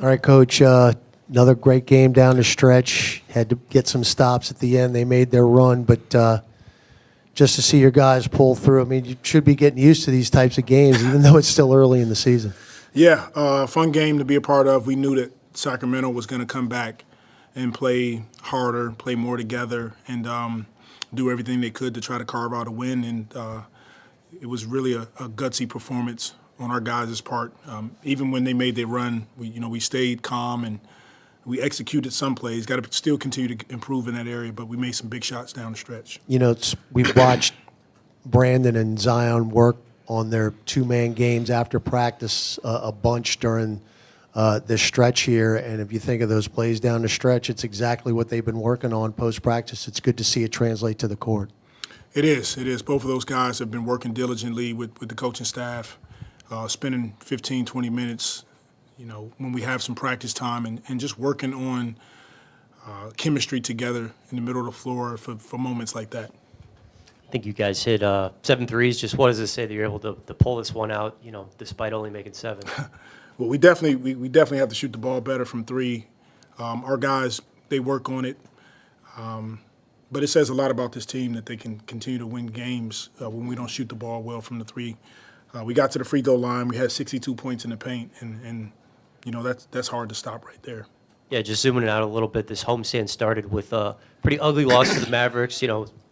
All right, Coach. Another great game down the stretch. Had to get some stops at the end. They made their run, but just to see your guys pull through, I mean, you should be getting used to these types of games, even though it's still early in the season. Yeah, fun game to be a part of. We knew that Sacramento was going to come back and play harder, play more together, and do everything they could to try to carve out a win. And it was really a gutsy performance on our guys' part. Even when they made their run, we stayed calm and we executed some plays. Got to still continue to improve in that area, but we made some big shots down the stretch. We've watched Brandon and Zion work on their two-man games after practice a bunch during this stretch here, and if you think of those plays down the stretch, it's exactly what they've been working on post-practice. It's good to see it translate to the court. It is. Both of those guys have been working diligently with the coaching staff, spending 15, 20 minutes, when we have some practice time and just working on chemistry together in the middle of the floor for moments like that. I think you guys hit 7 threes. Just what does it say that you're able to pull this one out, despite only making 7? Well, we definitely have to shoot the ball better from 3. Our guys, they work on it. But it says a lot about this team that they can continue to win games when we don't shoot the ball well from the 3. We got to the free throw line. We had 62 points in the paint, and that's hard to stop right there. Yeah, just zooming it out a little bit, this homestand started with a pretty ugly loss to the Mavericks,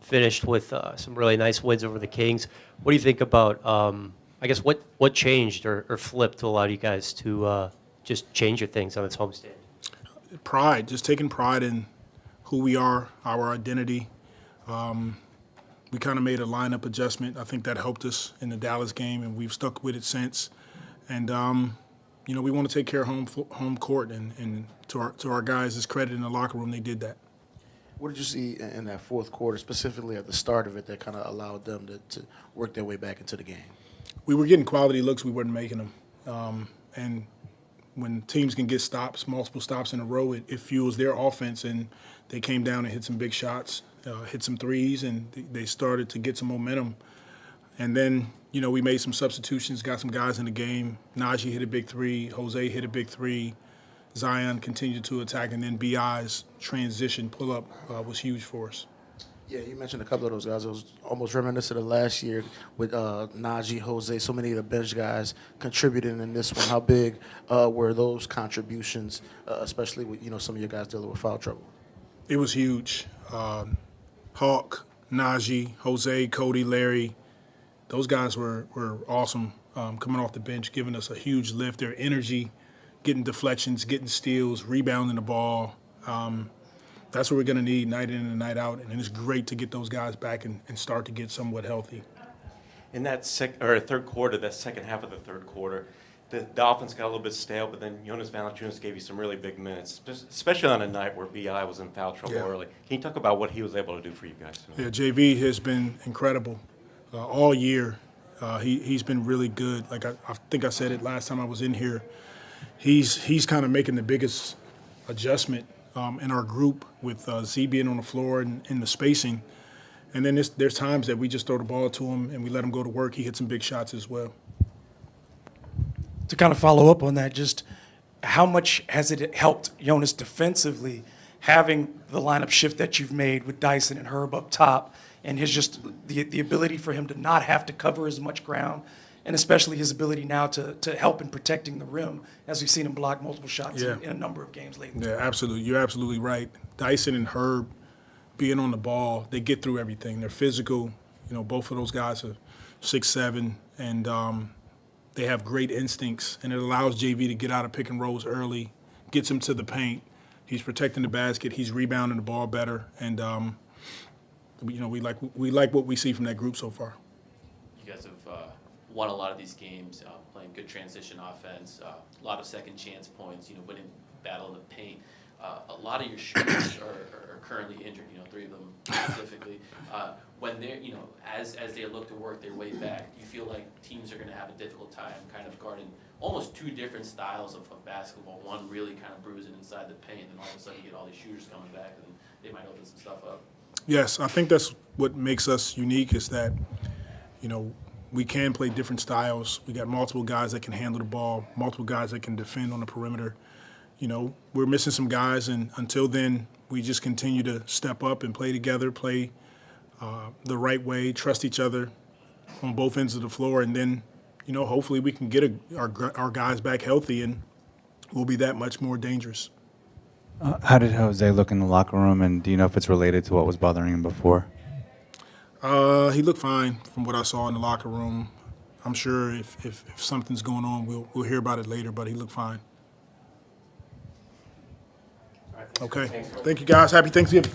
finished with some really nice wins over the Kings. What do you think about, what changed or flipped to allow you guys to just change your things on this homestand? Pride, just taking pride in who we are, our identity. We kind of made a lineup adjustment. I think that helped us in the Dallas game, and we've stuck with it since. And we want to take care of home court, and to our guys' credit in the locker room, they did that. What did you see in that fourth quarter, specifically at the start of it, that kind of allowed them to work their way back into the game? We were getting quality looks. We weren't making them. And when teams can get stops, multiple stops in a row, it fuels their offense, and they came down and hit some big shots, hit some threes, and they started to get some momentum. And then, we made some substitutions, got some guys in the game. Naji hit a big 3. Jose hit a big 3. Zion continued to attack, and then B.I.'s transition pull-up was huge for us. Yeah, you mentioned a couple of those guys. It was almost reminiscent of last year with Naji, Jose, so many of the bench guys contributing in this one. How big were those contributions, especially with some of your guys dealing with foul trouble? It was huge. Hawk, Naji, Jose, Cody, Larry, those guys were awesome coming off the bench, giving us a huge lift. Their energy, getting deflections, getting steals, rebounding the ball. That's what we're going to need night in and night out, and it's great to get those guys back and start to get somewhat healthy. In that third quarter, that second half of the third quarter, the offense got a little bit stale, but then Jonas Valanciunas gave you some really big minutes, especially on a night where B.I. was in foul trouble early. Can you talk about what he was able to do for you guys? Yeah, JV has been incredible all year. He's been really good. Like I think I said it last time I was in here. He's kind of making the biggest adjustment in our group with Z being on the floor and the spacing. And then there's times that we just throw the ball to him and we let him go to work. He hit some big shots as well. To kind of follow up on that, just how much has it helped Jonas defensively, having the lineup shift that you've made with Dyson and Herb up top, and his just the ability for him to not have to cover as much ground, and especially his ability now to help in protecting the rim, as we've seen him block multiple shots in a number of games lately. Yeah, absolutely. You're absolutely right. Dyson and Herb being on the ball, they get through everything. They're physical. Both of those guys are 6'7", and they have great instincts, and it allows JV to get out of pick and rolls early, gets him to the paint. He's protecting the basket. He's rebounding the ball better, and we like what we see from that group so far. You guys have won a lot of these games, playing good transition offense, a lot of second chance points. Winning battle in the paint. A lot of your shooters are currently injured. 3 of them specifically. When they're, as they look to work their way back, do you feel like teams are going to have a difficult time kind of guarding almost 2 different styles of basketball? One really kind of bruising inside the paint, and all of a sudden you get all these shooters coming back, and they might open some stuff up. Yes, I think that's what makes us unique is that, we can play different styles. We got multiple guys that can handle the ball, multiple guys that can defend on the perimeter. we're missing some guys, and until then, we just continue to step up and play together, play the right way, trust each other on both ends of the floor, and then, hopefully we can get our guys back healthy, and we'll be that much more dangerous. How did Jose look in the locker room, and do you know if it's related to what was bothering him before? He looked fine from what I saw in the locker room. I'm sure if something's going on, we'll hear about it later, but he looked fine. Okay. Thank you, guys. Happy Thanksgiving.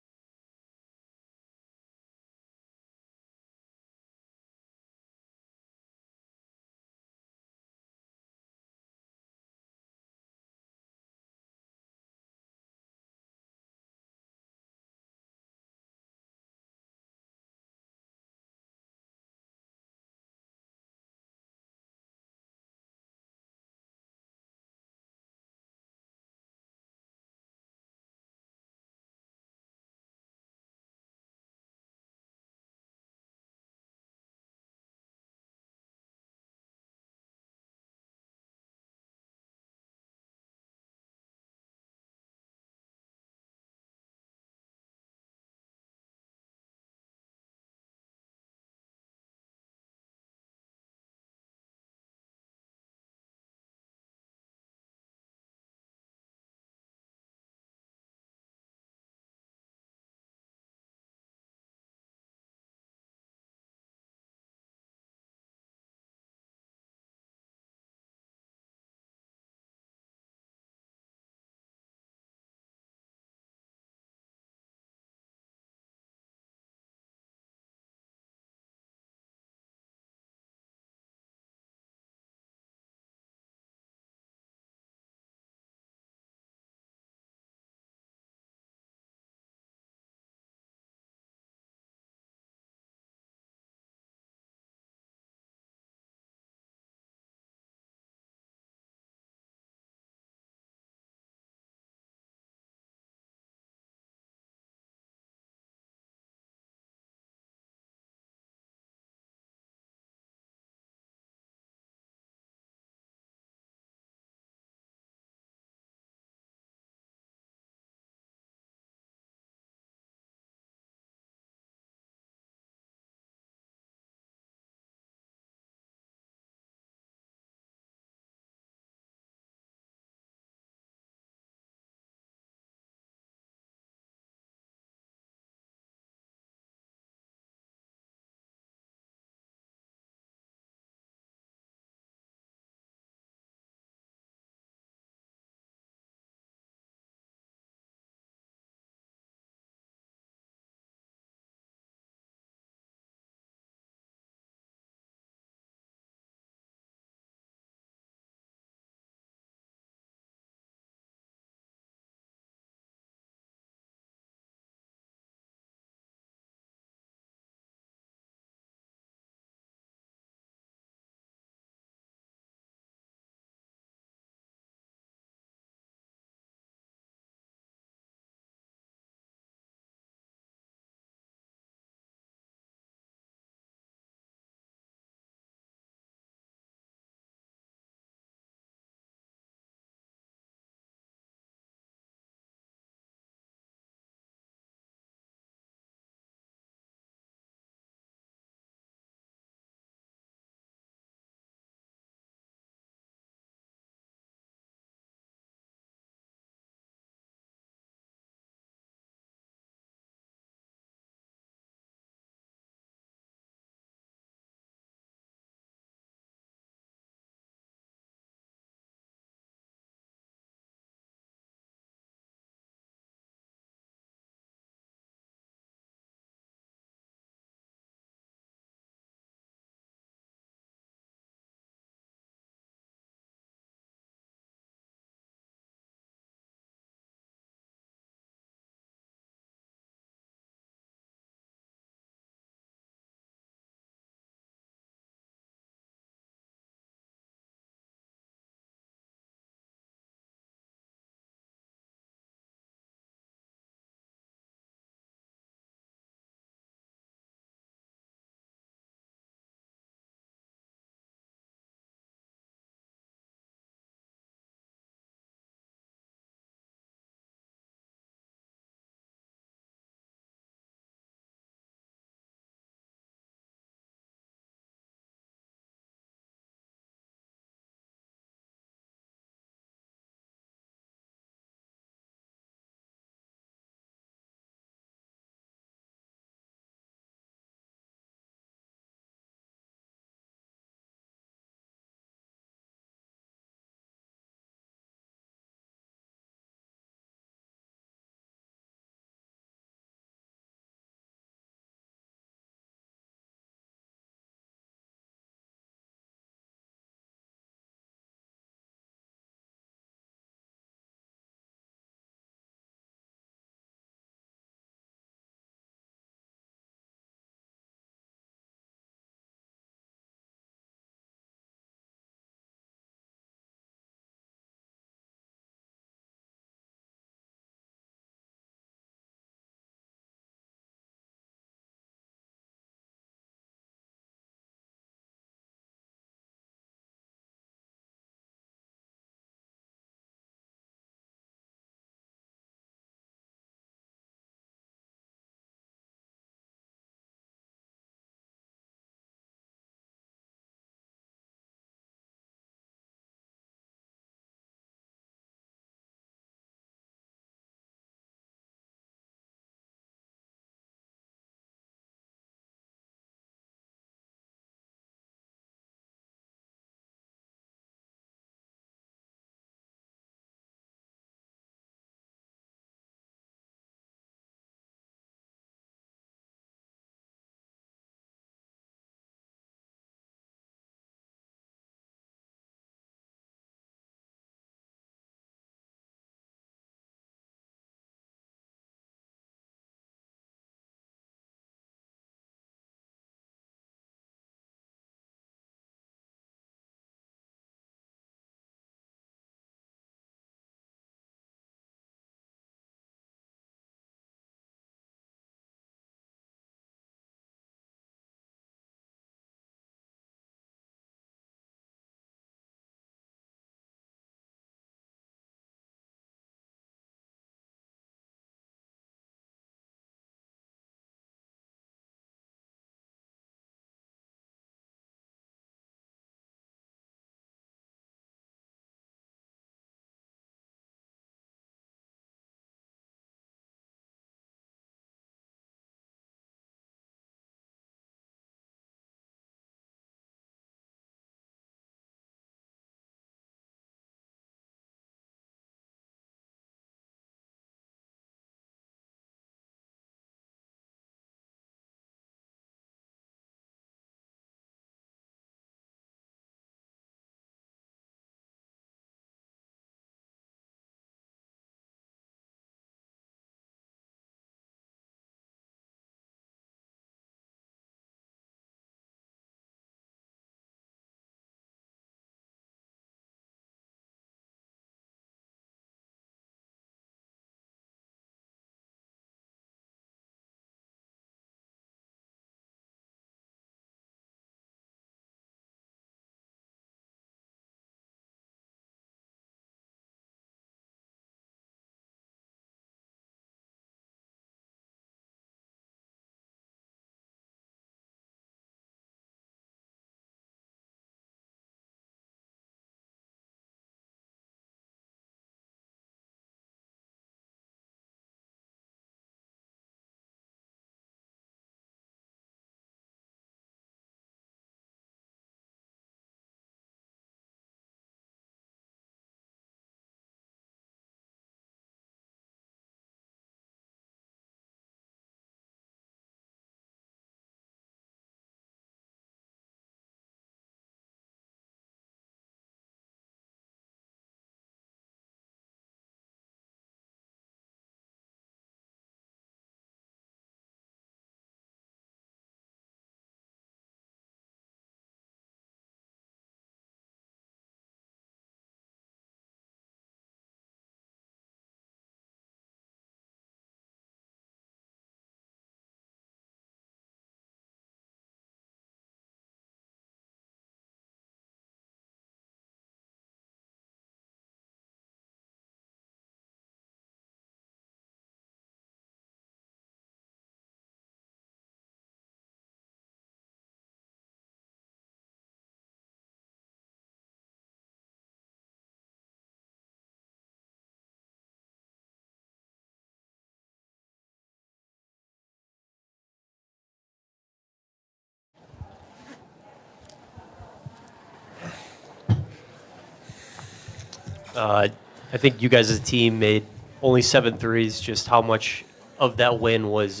I think you guys as a team made only 7 threes. Just how much of that win was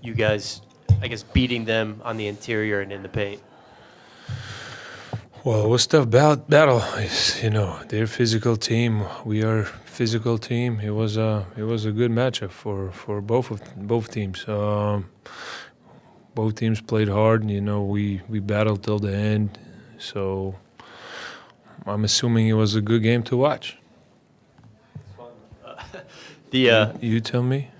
you guys, I guess, beating them on the interior and in the paint? Well, it was tough battle. It's, they're a physical team. We are a physical team. It was a good matchup for both teams. Both teams played hard. We battled till the end. So I'm assuming it was a good game to watch. You tell me.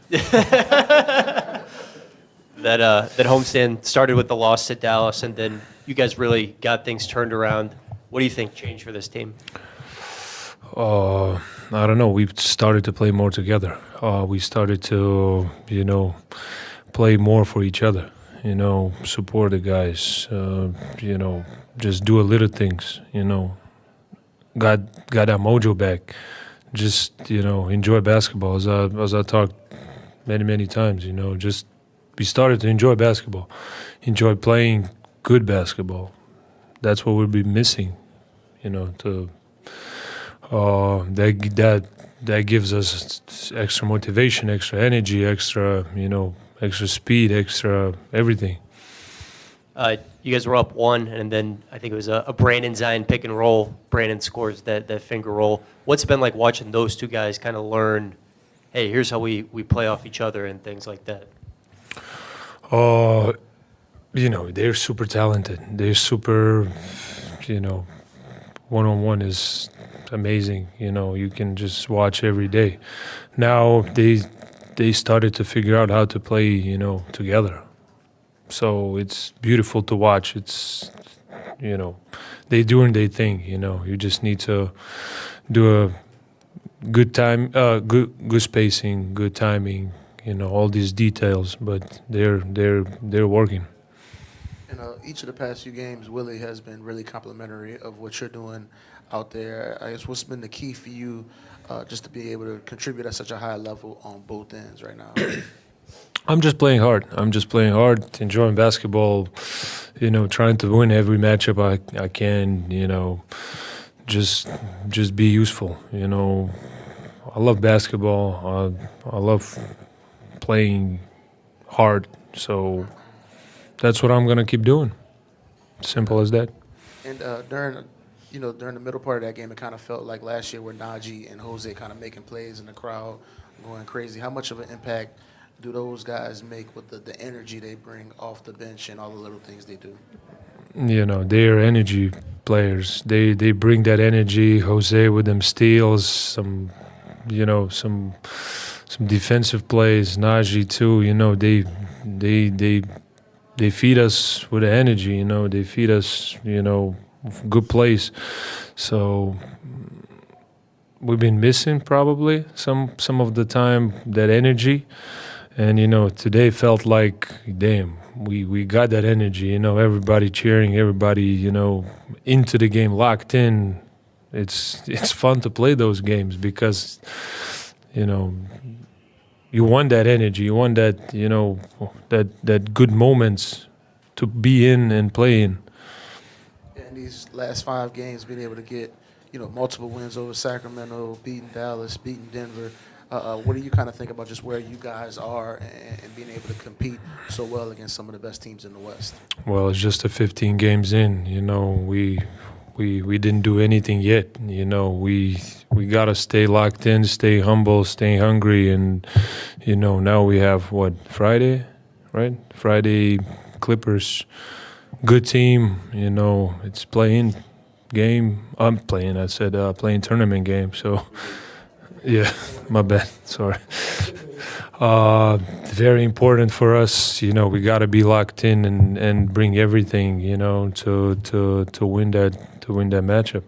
That homestand started with the loss to Dallas, and then you guys really got things turned around. What do you think changed for this team? I don't know. We started to play more together. We started to, play more for each other. Support the guys. Just do a little things. Got that mojo back. Just enjoy basketball. As I talked many times. Just we started to enjoy basketball, enjoy playing good basketball. That's what we've been missing. That gives us extra motivation, extra energy, extra speed, extra everything. You guys were up 1, and then I think it was a Brandon Zion pick and roll. Brandon scores that finger roll. What's it been like watching those two guys kind of learn, hey, here's how we play off each other and things like that? They're super talented. They're super, one-on-one is amazing. You can just watch every day. Now they started to figure out how to play, together. So it's beautiful to watch. It's, they doing their thing. You just need to do a good time, good spacing, good timing. All these details. But they're working. Each of the past few games, Willie has been really complimentary of what you're doing out there. I guess what's been the key for you just to be able to contribute at such a high level on both ends right now? I'm just playing hard. Enjoying basketball, trying to win every matchup I can, just be useful, I love basketball. I love playing hard, so that's what I'm going to keep doing. Simple as that. And during the middle part of that game, it kind of felt like last year where Naji and Jose kind of making plays in the crowd, going crazy. How much of an impact do those guys make with the energy they bring off the bench and all the little things they do? They're energy players. They bring that energy. Jose with them steals, some defensive plays. Naji too. They feed us with the energy. They feed us. Good plays. So we've been missing probably some of the time that energy. And, today felt like, damn, we got that energy, everybody cheering, everybody, into the game, locked in. It's fun to play those games because, you want that energy, you want that, that good moments to be in and play in. In these last 5 games, being able to get, multiple wins over Sacramento, beating Dallas, beating Denver. What do you kind of think about just where you guys are and being able to compete so well against some of the best teams in the West? Well, it's just 15 games in. We didn't do anything yet. We gotta stay locked in, stay humble, stay hungry, and now we have Friday, right? Friday Clippers, good team. It's playing game. Playing tournament game. So. Yeah, my bad. Sorry. Very important for us. We got to be locked in and bring everything. To win that matchup.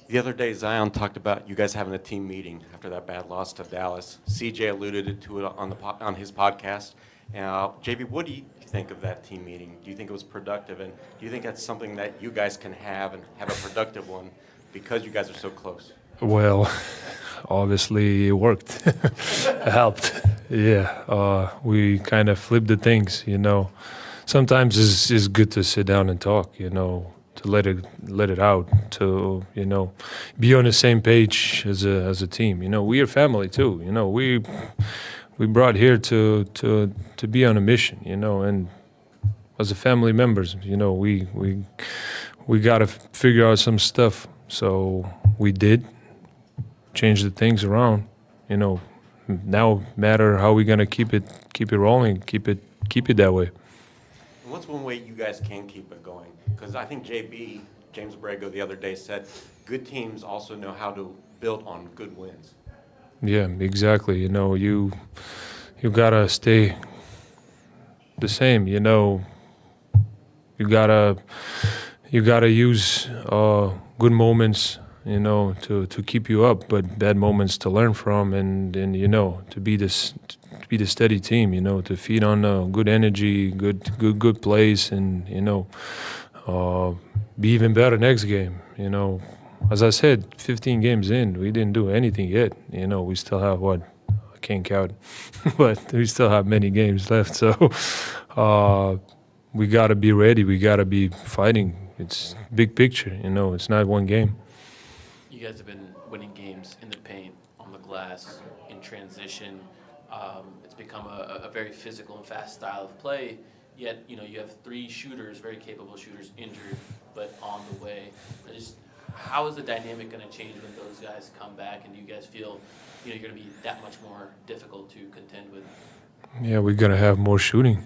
The other day, Zion talked about you guys having a team meeting after that bad loss to Dallas. CJ alluded to it on his podcast. JB, what do you think of that team meeting? Do you think it was productive, and do you think that's something that you guys can have and have a productive one because you guys are so close? Well, obviously it worked. It helped. Yeah, we kind of flipped the things. Sometimes it's good to sit down and talk. let it out, to be on the same page as a team. We are family too. We brought here to be on a mission. And as a family members, we got to figure out some stuff. So we did change the things around. Now matter how we're gonna keep it rolling, keep it that way. What's one way you guys can keep it going? Because I think James Borrego, the other day said, good teams also know how to build on good wins. Yeah, exactly. You gotta stay the same. You gotta use good moments, to keep you up, but bad moments to learn from, and to be the steady team. To feed on good energy, good plays, and be even better next game. As I said, 15 games in, we didn't do anything yet. We still have what? I can't count, but we still have many games left. So we got to be ready. We got to be fighting. It's big picture. It's not one game. You guys have been winning games in the paint, on the glass, in transition. It's become a very physical and fast style of play. Yet, you have 3 shooters, very capable shooters, injured but on the way. How is the dynamic going to change when those guys come back? And do you guys feel, you're going to be that much more difficult to contend with? Yeah, we're going to have more shooting.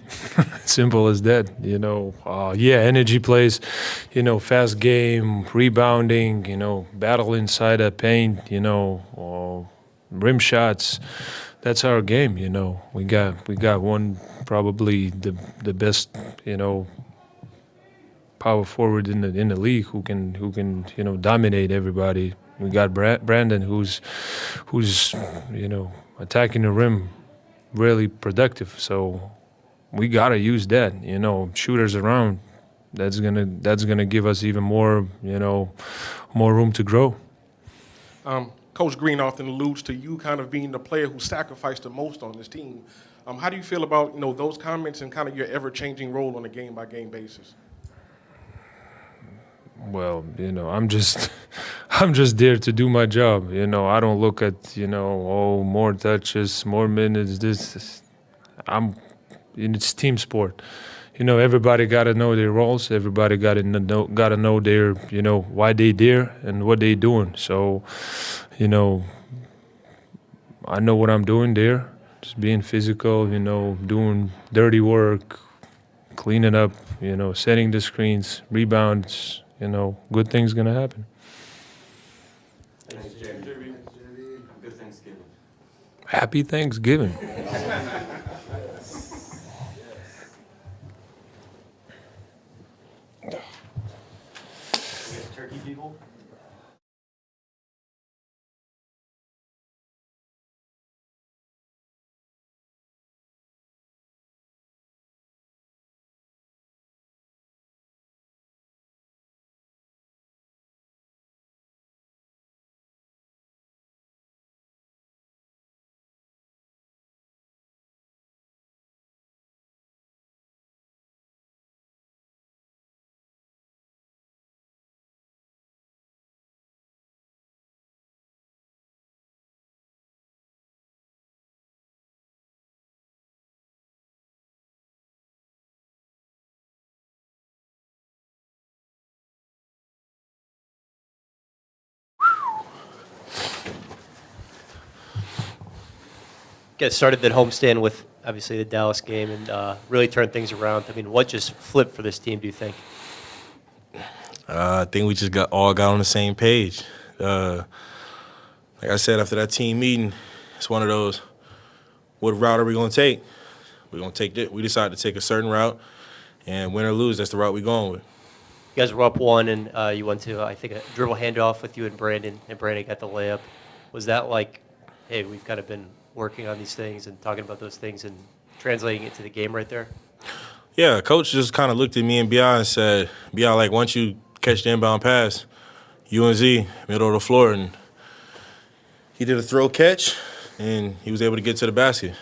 Simple as that. Energy plays, fast game, rebounding, battle inside the paint, rim shots. That's our game, We got one, probably the best, power forward in the league who can dominate everybody. We got Brandon who's attacking the rim, really productive. So we gotta use that. Shooters around. That's gonna give us even more more room to grow. Coach Green often alludes to you kind of being the player who sacrificed the most on this team. How do you feel about those comments and kind of your ever-changing role on a game-by-game basis? Well, I'm just there to do my job. I don't look at more touches, more minutes. It's team sport. Everybody got to know their roles. Everybody got to know their why they there and what they doing. So, I know what I'm doing there. Just being physical. Doing dirty work, cleaning up. Setting the screens, rebounds. Good things gonna happen. Thanks, JB. Good Thanksgiving. Happy Thanksgiving. Turkey people? Get started that homestand with obviously the Dallas game and really turned things around. I mean, what just flipped for this team, do you think? I think we just all got on the same page. Like I said, after that team meeting, it's one of those, what route are we going to take? We're going to take it. We decided to take a certain route, and win or lose, that's the route we're going with. You guys were up 1, and you went to, I think, a dribble handoff with you and Brandon got the layup. Was that like, hey, we've kind of been working on these things and talking about those things and translating it to the game right there? Yeah, coach just kind of looked at me and B.I. and said, B.I., like, once you catch the inbound pass, you and Z, middle of the floor, and he did a throw catch, and he was able to get to the basket.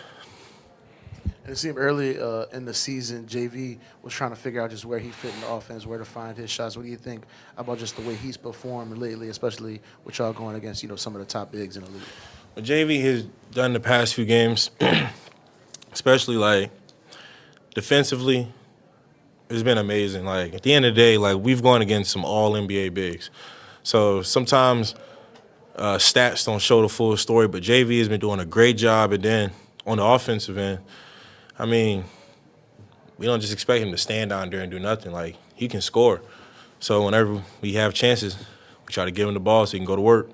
It seemed early in the season, JV was trying to figure out just where he fit in the offense, where to find his shots. What do you think about just the way he's performed lately, especially with y'all going against, some of the top bigs in the league? What JV has done the past few games, especially like defensively, it's been amazing. Like at the end of the day, like we've gone against some all NBA bigs. So sometimes stats don't show the full story, but JV has been doing a great job. And then on the offensive end, I mean, we don't just expect him to stand down there and do nothing. Like, he can score. So whenever we have chances, we try to give him the ball so he can go to work.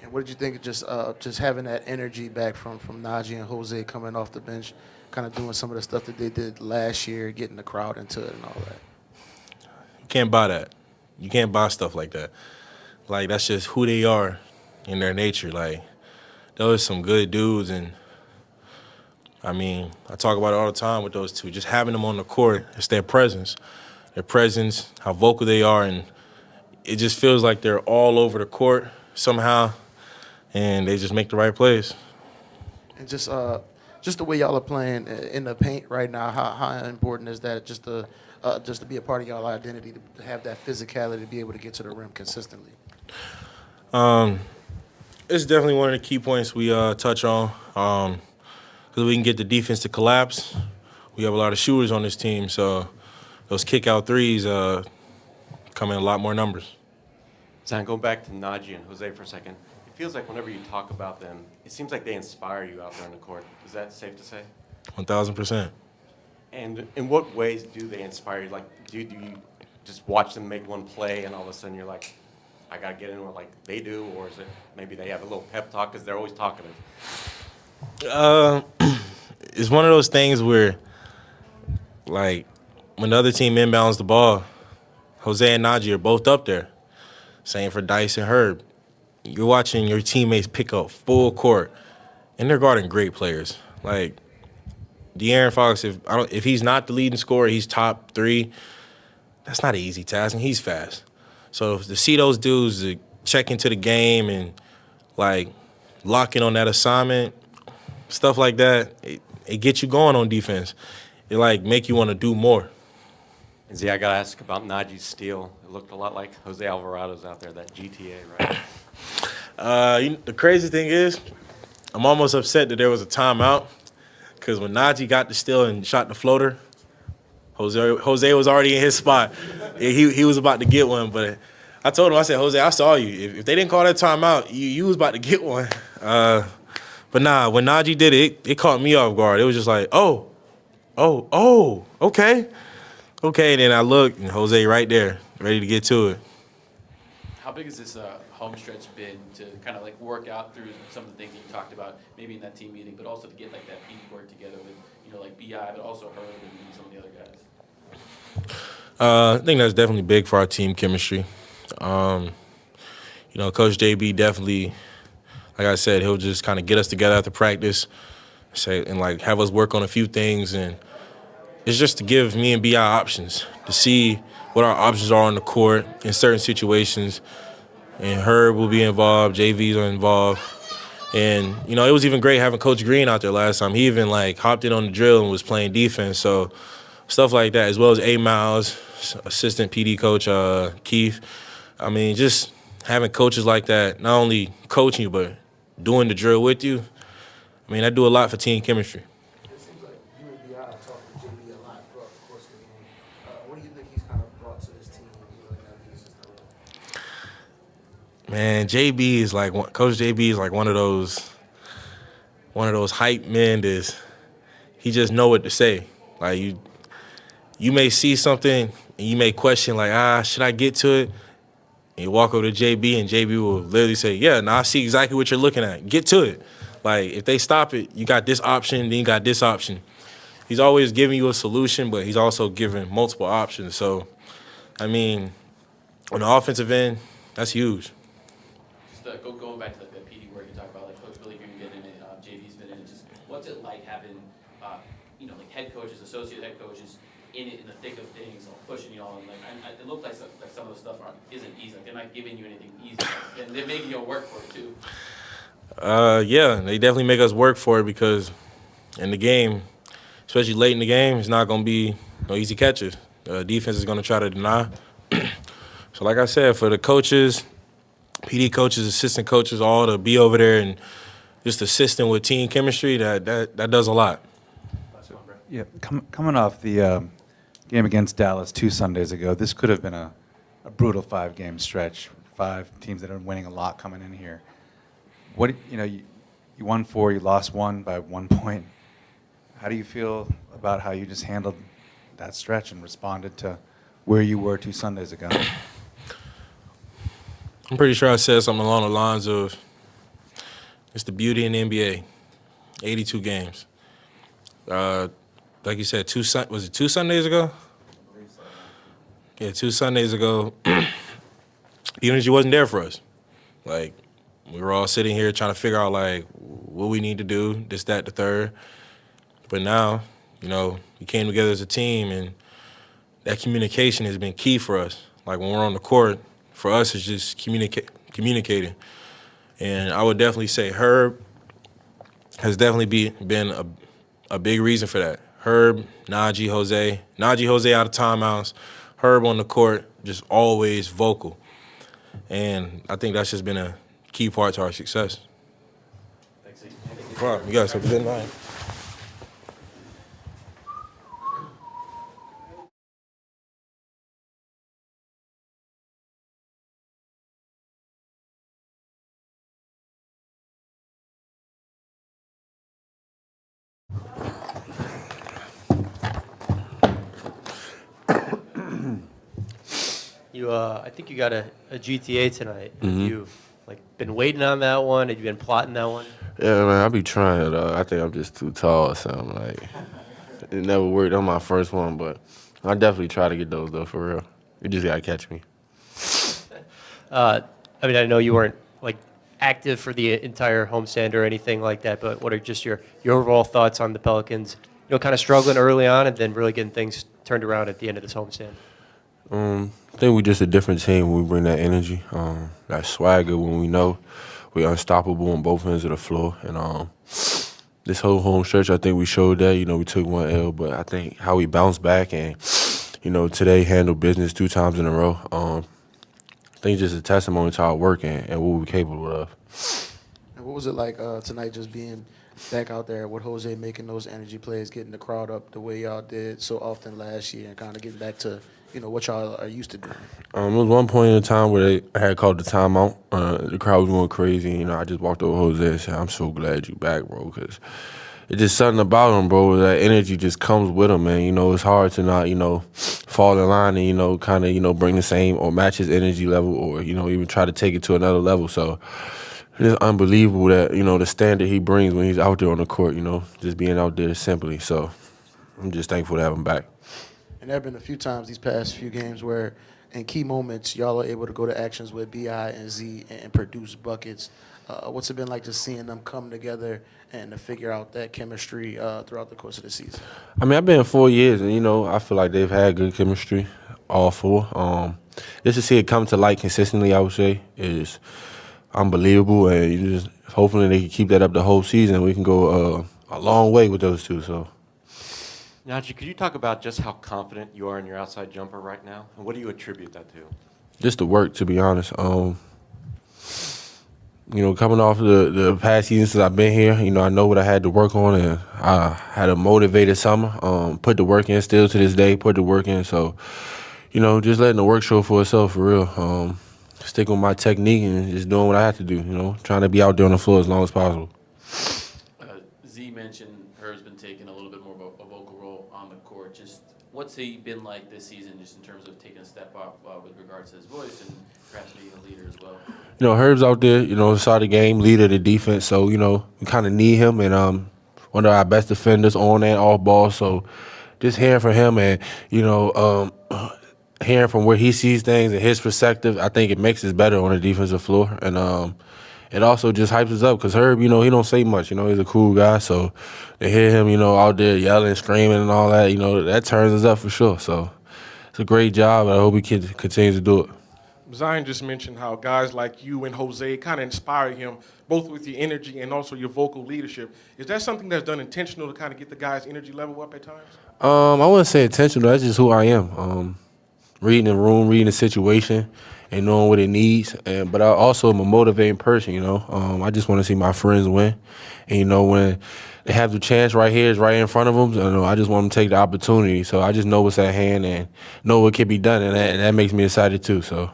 And what did you think of just having that energy back from Naji and Jose coming off the bench, kind of doing some of the stuff that they did last year, getting the crowd into it and all that? You can't buy that. You can't buy stuff like that. Like, that's just who they are in their nature. Like, those are some good dudes, and I mean, I talk about it all the time with those two. Just having them on the court, it's their presence, how vocal they are, and it just feels like they're all over the court somehow, and they just make the right plays. And just the way y'all are playing in the paint right now, how important is that just to be a part of y'all identity, to have that physicality, to be able to get to the rim consistently? It's definitely one of the key points we touch on. Because we can get the defense to collapse. We have a lot of shooters on this team, so those kick-out threes come in a lot more numbers. Zion, going back to Naji and Jose for a second, it feels like whenever you talk about them, it seems like they inspire you out there on the court. Is that safe to say? 1,000%. And in what ways do they inspire you? Like, do you just watch them make one play and all of a sudden you're like, I got to get in with like they do? Or is it maybe they have a little pep talk because they're always talkative? It's one of those things where, like, when the other team inbounds the ball, Jose and Naji are both up there. Same for Dyson, Herb. You're watching your teammates pick up full court, and they're guarding great players. Like, De'Aaron Fox, if he's not the leading scorer, he's top 3. That's not an easy task, and he's fast. So to see those dudes check into the game and, like, lock in on that assignment, stuff like that, it gets you going on defense. It, like, make you want to do more. And Z, I got to ask about Naji's steal. It looked a lot like Jose Alvarado's out there, that GTA, right? The crazy thing is, I'm almost upset that there was a timeout because when Naji got the steal and shot the floater, Jose was already in his spot. He was about to get one, but I told him, I said, Jose, I saw you. If they didn't call that timeout, you was about to get one. But nah, when Naji did it caught me off guard. It was just like, oh, okay. Okay, and then I looked, and Jose right there, ready to get to it. How big has this home stretch been to kind of like work out through some of the things that you talked about, maybe in that team meeting, but also to get like that PD work together with, like B.I., but also Herbert and some of the other guys? I think that's definitely big for our team chemistry. Coach JB definitely, like I said, he'll just kind of get us together after practice, have us work on a few things, and it's just to give me and B.I. options to see what our options are on the court in certain situations. And Herb will be involved, JVs are involved. And, it was even great having Coach Green out there last time. He even, hopped in on the drill and was playing defense. So stuff like that, as well as A. Miles, assistant PD coach Keith. I mean, just having coaches like that, not only coaching you, but doing the drill with you, I mean, I do a lot for team chemistry. It seems like you and B.I. talk to JB a lot throughout the course of the game. What do you think he's kind of brought to this team? Man, Coach JB is like one of those hype men he just know what to say. Like you may see something and you may question should I get to it? And you walk over to JB and JB will literally say, yeah, now I see exactly what you're looking at. Get to it. Like if they stop it, you got this option, then you got this option. He's always giving you a solution, but he's also giving multiple options. So, I mean, on the offensive end, that's huge. Just going back to the PD work you talked about, Coach Willie Green been in it, JV's been in it. Just what's it like having, head coaches, associate head coaches in the thick of things, pushing y'all, and it looked like some of the stuff isn't easy. They're not giving you anything easy, and they're making you work for it too. Yeah, they definitely make us work for it because in the game, especially late in the game, it's not going to be no easy catches. Defense is going to try to deny. So like I said, for the coaches, PD coaches, assistant coaches, all to be over there and just assisting with team chemistry, that does a lot. Yeah, coming off the game against Dallas 2 Sundays ago, this could have been a brutal 5-game stretch. 5 teams that are winning a lot coming in here. What you won 4, you lost 1 by 1 point. How do you feel about how you just handled that stretch and responded to where you were 2 Sundays ago? I'm pretty sure I said something along the lines of, it's the beauty in the NBA, 82 games. Like you said, was it 2 Sundays ago? Yeah, 2 Sundays ago, the energy wasn't there for us. Like, we were all sitting here trying to figure out, like, what we need to do, this, that, the third. But now, we came together as a team, and that communication has been key for us. Like, when we're on the court, for us, it's just communicating. And I would definitely say Herb has definitely been a big reason for that. Herb, Naji, Jose. Naji, Jose out of timeouts. Herb on the court, just always vocal. And I think that's just been a key part to our success. Thanks. No problem. You guys have a good night. I think you got a GTA tonight. Have you been waiting on that one? Have you been plotting that one? Yeah, man, I be trying though. I think I'm just too tall or something. Like, it never worked on my first one, but I definitely try to get those though, for real. You just gotta catch me. I know you weren't active for the entire homestand or anything like that, but what are just your overall thoughts on the Pelicans? Kind of struggling early on and then really getting things turned around at the end of this homestand. I think we just a different team when we bring that energy, that swagger when we know we're unstoppable on both ends of the floor. And this whole home stretch, I think we showed that. We took 1 L, but I think how we bounced back and, today handled business 2 times in a row. I think just a testimony to our work and what we're capable of. And what was it like tonight, just being back out there with Jose, making those energy plays, getting the crowd up the way y'all did so often last year, and kind of getting back to what y'all are used to doing? There was one point in time where I had called the timeout. The crowd was going crazy. I just walked over to Jose and said, "I'm so glad you back, bro," because it's just something about him, bro. That energy just comes with him, man. It's hard to not, fall in line and, kind of, bring the same or match his energy level or, even try to take it to another level. So it's unbelievable that, the standard he brings when he's out there on the court, just being out there simply. So I'm just thankful to have him back. And there have been a few times these past few games where in key moments y'all are able to go to actions with B.I. and Z and produce buckets. What's it been like just seeing them come together and to figure out that chemistry throughout the course of the season? I've been 4 years, and, I feel like they've had good chemistry, all 4. Just to see it come to light consistently, I would say, is unbelievable. And hopefully they can keep that up the whole season. We can go a long way with those 2, so. Naji, could you talk about just how confident you are in your outside jumper right now? And what do you attribute that to? Just the work, to be honest. Coming off the past season since I've been here, I know what I had to work on, and I had a motivated summer. Put the work in, still to this day, put the work in. So, just letting the work show for itself, for real. Stick with my technique and just doing what I have to do, trying to be out there on the floor as long as possible. Z mentioned Herb's been taking a little bit more of a vocal role on the court. Just what's he been like this season, just in terms of taking a step up with regards to his voice and perhaps being a leader as well? Herb's out there, start the game, leader of the defense. So, we kind of need him, and one of our best defenders on and off ball. So just hearing from him and, hearing from where he sees things and his perspective, I think it makes us better on the defensive floor. And it also just hypes us up because Herb, he don't say much. He's a cool guy. So to hear him, out there yelling, screaming and all that, that turns us up for sure. So it's a great job. I hope he continues to do it. Zion just mentioned how guys like you and Jose kind of inspire him, both with your energy and also your vocal leadership. Is that something that's done intentional to kind of get the guys' energy level up at times? I wouldn't say intentional. That's just who I am. Reading the room, reading the situation, and knowing what it needs. But I also am a motivating person, you know. I just want to see my friends win. And, you know, when they have the chance right here, it's right in front of them, you know, I just want them to take the opportunity. So I just know what's at hand and know what can be done, and that makes me excited too. So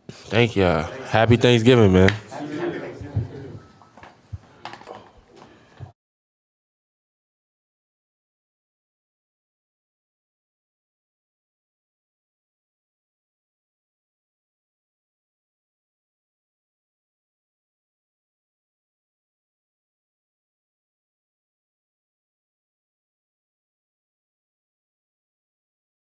thank you. Happy Thanksgiving, man.